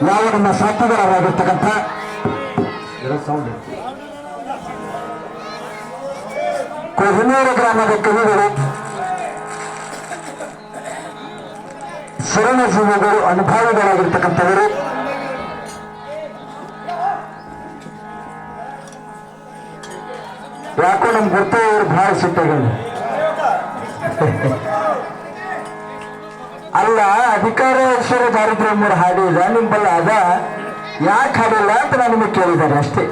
ಯಾವ ನಮ್ಮ ಸಾಥಿಗಳಾಗಿರ್ತಕ್ಕಂಥ ಕೊಹಿನೂರು ಗ್ರಾಮದ ಕವಿಗಳು, ಶರಣಜೀವಿಗಳು, ಅನುಭಾವಿಗಳಾಗಿರ್ತಕ್ಕಂಥವರು ಯಾಕೋ ನಮ್ಗೆ ಗೊತ್ತೇ ಇವರು ಬಹಳ ಸಿಟ್ಟಾಗಲ್ಲ. ಅಲ್ಲ, ಅಧಿಕಾರ ಐಶ್ವರ್ಯ ದಾರಿದ್ರ್ಯ ಮೂರು ಹಾಡಿಲ್ಲ ನಿಂಬಲ್ಲ, ಅದ ಯಾಕೆ ಹಾಡಿಲ್ಲ ಅಂತ ನಾನು ನಿಮಗೆ ಕೇಳಿದ್ದಾರೆ ಅಷ್ಟೇ.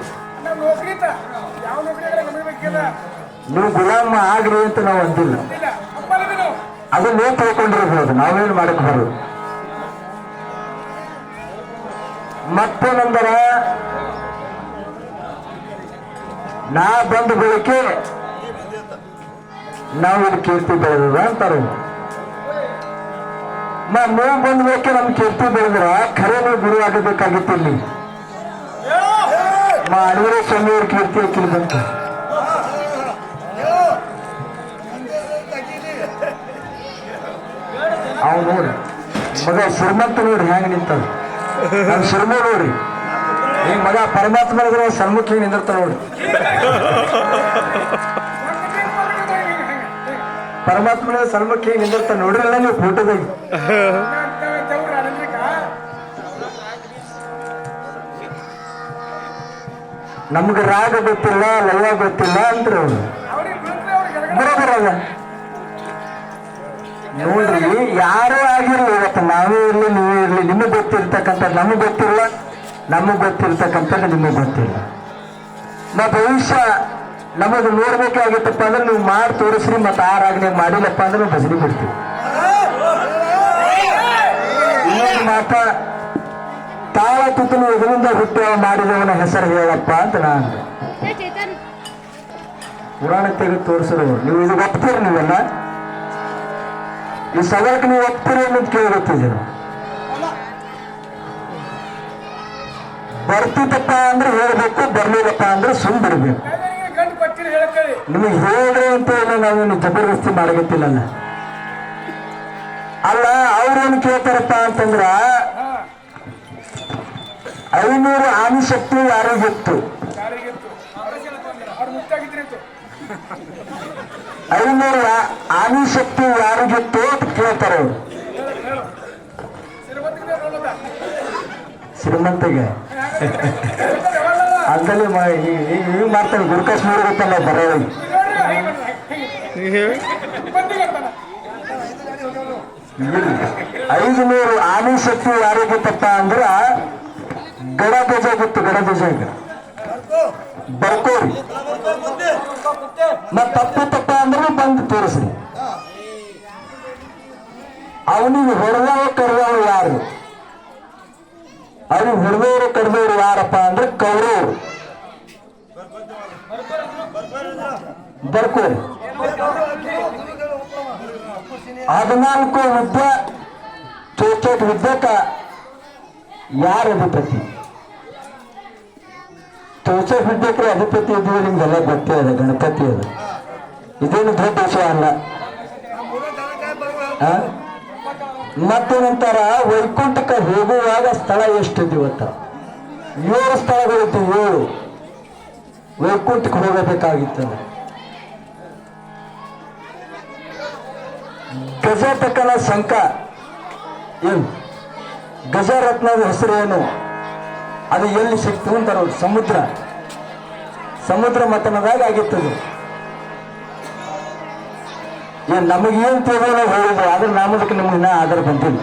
ನೀವು ಗುಲಾಮ ಆಗ್ರಿ ಅಂತ ನಾವು ಅಂದಿಲ್ಲ, ಅದನ್ನೇ ತಿಳ್ಕೊಂಡಿರ್ಬೋದು, ನಾವೇನು ಮಾಡಕ್ ಬರೋದು. ಮತ್ತೇನಂದರ ನಾ ಬಂದ ಬೆಳಕೆ ನಾವು ಇಲ್ಲಿ ಕೀರ್ತಿ ಬೆಳೆದ ಅಂತಾರೆ. ನೀವು ಬಂದ ಬೆಳಕೆ ನಮ್ ಕೀರ್ತಿ ಬೆಳೆದ್ರ ಖರೆ ನೀವು ಗುರು ಆಗಬೇಕಾಗಿತ್ತು. ಇಲ್ಲಿ ಅಣಿವರೇ ಸ್ವಾಮಿಯವ್ರ ಕೀರ್ತಿ ಹಾಕಿಲ್ ಬಂತು. ಅವ್ ನೋಡ್ರಿ ಮಗ ಶ್ರೀಮಂತ ನೋಡ್ರಿ ಹೆಂಗ್ ನಿಂತದ. ನಮ್ ಶ್ರೀಮ ನೋಡ್ರಿ, ಈ ಮಗ ಪರಮಾತ್ಮ ಸನ್ಮುಖಿ ನಿಂದಿರ್ತ ನೋಡ್ರಿ. ಪರಮಾತ್ಮನ ಸನ್ಮುಖಿ ನಿಂದಿರ್ತ ನೋಡ್ರಿಲ್ಲ ನೀವು ಫೋಟೋದಾಗ. ನಮ್ಗ ರಾಗ ಗೊತ್ತಿಲ್ಲ, ಲಯ ಗೊತ್ತಿಲ್ಲ ಅಂದ್ರೆ ಅವ್ರು ಬರೋಬರಲ್ಲ. ನೋಡ್ರಿ, ಯಾರೂ ಆಗಿರ್ಲಿ, ಇವತ್ತು ನಾವೇ ಇರ್ಲಿ ನೀವೇ ಇರ್ಲಿ, ನಿಮಗೆ ಗೊತ್ತಿರ್ತಕ್ಕಂಥ ನಮಗ್ ಗೊತ್ತಿಲ್ಲ, ನಮಗ್ ಗೊತ್ತಿರ್ತಕ್ಕಂಥದ್ದು ನಿಮಗೆ ಗೊತ್ತಿಲ್ಲ. ನಾ ಭವಿಷ್ಯ ನಮಗ್ ನೋಡ್ಬೇಕಾಗಿತ್ತಪ್ಪ ಅಂದ್ರೆ ನೀವು ಮಾಡಿ ತೋರಿಸ್ರಿ, ಮತ್ತೆ ಆ ರಾಗನಾಗ ಮಾಡಿಲ್ಲಪ್ಪ ಅಂದ್ರೆ ನಾವು ಭಜನೆ ಬಿಡ್ತೀವಿ. ಇನ್ನೊಂದು ಮಾತ, ತಾಳ ತುತ್ತಲು ಇದರಿಂದ ಹುಟ್ಟುವ ಮಾಡಿದವನ ಹೆಸರು ಹೇಳಪ್ಪ ಅಂತ ನಾನು ಪುರಾಣ ತೆಗೆದು ತೋರಿಸಿದವರು. ನೀವು ಇದು ಒಪ್ತೀರಿ, ನೀವೆಲ್ಲ ಈ ಸಗಕ್ಕೆ ನೀವು ಒಪ್ತೀರಿ ಅನ್ನೋದು ಕೇಳಿರ್ತಿದ್ದೀರ. ಬರ್ತಿದ್ದಪ್ಪ ಅಂದ್ರೆ ಹೇಳ್ಬೇಕು, ಬರ್ಲಿಲ್ಲಪ್ಪ ಅಂದ್ರೆ ಸುಮ್ ಬಿಡ್ಬೇಕು. ನಿಮಗೆ ಹೇಳ್ರಿ ಅಂತ ಏನೋ ನಾವೇನು ಜಬರ್ದಸ್ತಿ ಮಾಡಗತ್ತಿಲ್ಲಲ್ಲ. ಅಲ್ಲ, ಅವ್ರೇನು ಕೇಳ್ತಾರಪ್ಪ ಅಂತಂದ್ರ 500 ಆನಿಶಕ್ತಿ ಯಾರಿಗಿತ್ತು, 500 ಆನಿಶಕ್ತಿ ಯಾರಿಗಿತ್ತು ಅಂತ ಕೇಳ್ತಾರೆ ಅವರು. ಶ್ರೀಮಂತಿಗೆ ಅಂತಲೇ ಈಗ ಮಾಡ್ತಾನೆ ಗುರುಕಾಶ್ ನೋಡಿರುತ್ತಲ್ಲ ಬರೋದು. 500 ಆನಿಶಕ್ತಿ ಯಾರಿಗಿತ್ತಪ್ಪ ಅಂದ್ರ ಗಡಧ್ವಜ ಗೊತ್ತು, ಗಡಧ್ವಜ ಈಗ ಬರ್ಕೋರಿ. ಮತ್ ತಪ್ಪ ಅಂದ್ರೆ ಬಂದು ತೋರಿಸ್ರಿ. ಅವನಿಗೆ ಹೊಡೆದವ ಕರೆದವ ಯಾರು? ಅವ್ರಿಗೆ ಹೊಡೆದವರು ಕರೆದವರು ಯಾರಪ್ಪ ಅಂದ್ರೆ ಕೌರವರು. ಬರ್ಕೋರಿ. 14 ವಿದ್ಯೆ ಚೋಚೋಟ್ ವಿದ್ಯಕ ಯಾರ ಅಧಿಪತಿ? ಚೌಚೋಟ್ ವಿದ್ಯಕ್ಕೆ ಅಧಿಪತಿ ಇದ್ವಿ, ನಿಮ್ಗೆಲ್ಲ ಗೊತ್ತೇ ಅದ, ಗಣಪತಿ ಅದ. ಇದೇನು ದೊಡ್ಡ ವಿಷಯ ಅಲ್ಲ. ಮತ್ತೇನಂತಾರ, ವೈಕುಂಠಕ್ಕೆ ಹೋಗುವಾಗ ಸ್ಥಳ ಎಷ್ಟಿದ್ದು ಇವತ್ತ? 7 ಸ್ಥಳಗಳಿತ್ತು. 7 ವೈಕುಂಠಕ್ಕೆ ಹೋಗಬೇಕಾಗಿತ್ತದ. ಗಜತಕನ ಶಂಕ ಏನು, ಗಜರತ್ನದ ಹೆಸರು ಏನು, ಅದು ಎಲ್ಲಿ ಸಿಕ್ತು ಅಂತ ನೋಡಿ. ಸಮುದ್ರ ಮತನದಾಗ ಆಗಿತ್ತದು. ಏನ್ ನಮಗೇನು ತಿಳಿದ ಹೇಳಿದ್ರು, ಆದ್ರೆ ನಮ್ಮದಕ್ಕೆ ನಮಗಿನ್ನ ಆಧಾರ ಬಂದಿಲ್ಲ.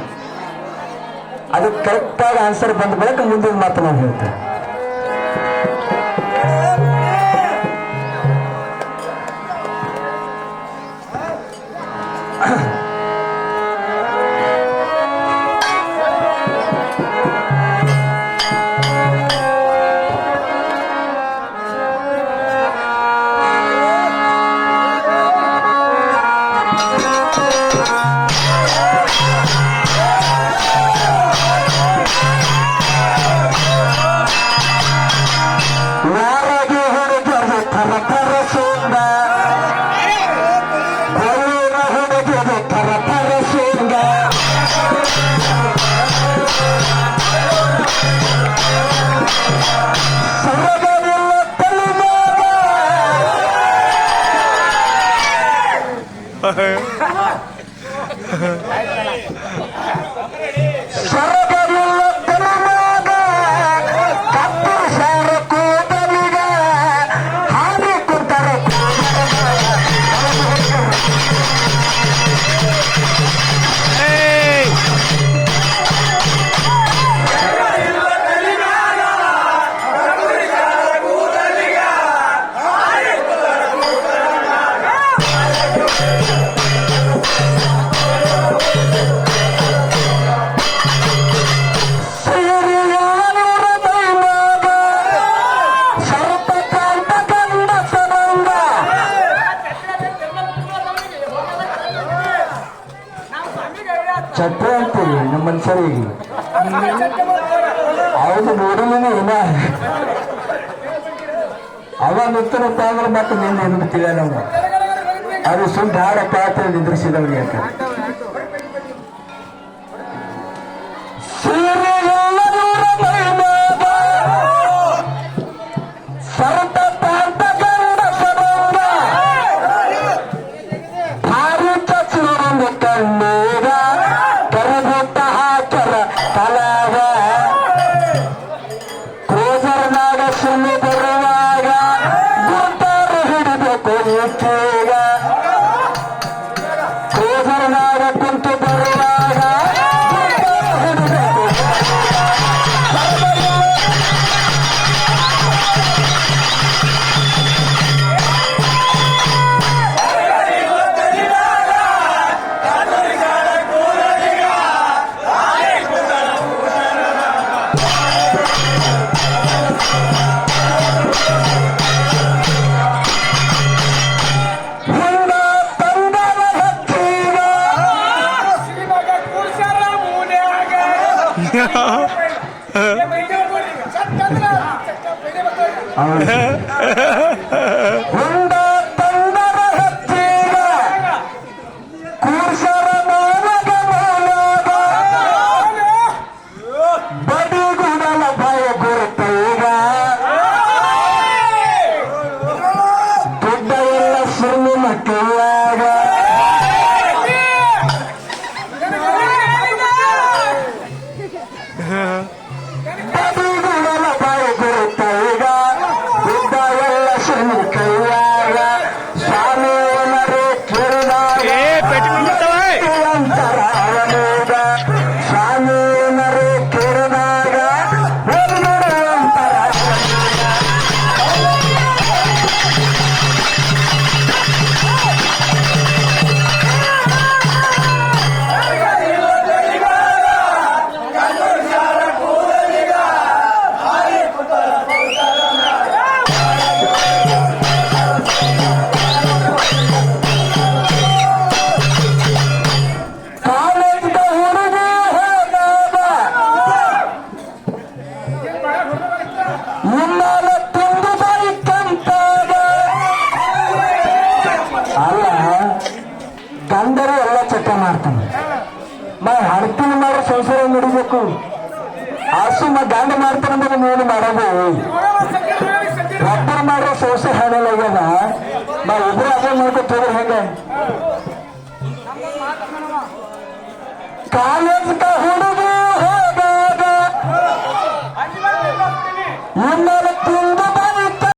ಅದಕ್ಕೆ ಕರೆಕ್ಟಾಗಿ ಆನ್ಸರ್ ಬಂದ ಬಳಿಕ ಮುಂದಿನ ಮಾತು ನಾವು ಹೇಳ್ತೇವೆ. ನಮ್ಮ ಮನುಷ್ಯರಿಗೆ ಹೌದು ನೋಡಿಲ್ಲ ಏನ ಅವ ನಿಂತನಪ್ಪ ಅಂದ್ರೆ ಮತ್ತೆ ನಿನ್ನೆ ಎನ್ನುತ್ತೀವಿ ನಾವು ಅದು ಸುಂಟ ಹಾಡ ಪಾತ್ರ ನಿದ್ರಿಸಿದವ್ರಿಗೆ ಅಂತ ಕುಂತು ಬರುವಾಗ ಹುಂಡ ತಂದರ ಹತ್ತೀಗ ಕೂರ್ಸರ ಮಾನಗ ಮಾನಗ ಬಡಿಗುಡಲ ಭಯ ಗುರುತೈಗ ದೊಡ್ಡ ಎಲ್ಲ ಸುಳ್ಳು ಮಕ್ಕಳಾಗ ಬಡಿಗುಡಲ ಭಯ ಗುರುತೈಗ ಕೈಯಾಗ ಸ್ವಾಮಿಯನರು ಕೇಳಿದಾಗ ಅಂತರ ಅವನೀಗ ಸ್ವಾಮಿಯನರು ಕೇಳಿದಾಗ ಅಂತರ ಅಲ್ಲ ಗಂಡರು ಎಲ್ಲ ಚಟ ಮಾಡ್ತಾನೆ ಹಡ್ತೀನಿ ಮಾಡೋ ಸಂಸಾರ ನಡಿಬೇಕು ಹಸು ಗಂಡ ಮಾಡ್ತಾನೆ ನೋಡಿ ಮಾಡೋದು ಒಬ್ಬರು ಮಾಡೋ ಸಂಸಾರ ಹಾಡಲಾಗ್ಯದ ಇಬ್ರು ಅದೇ ಮಾಡ್ಕೊತ ಹೋದ್ರೆ ಹೆಂಗ ಕಾಲೇಜ್ ಹುಡುಗ ಹೋದಾಗ ಇನ್ನಾಲ ತಿಂದ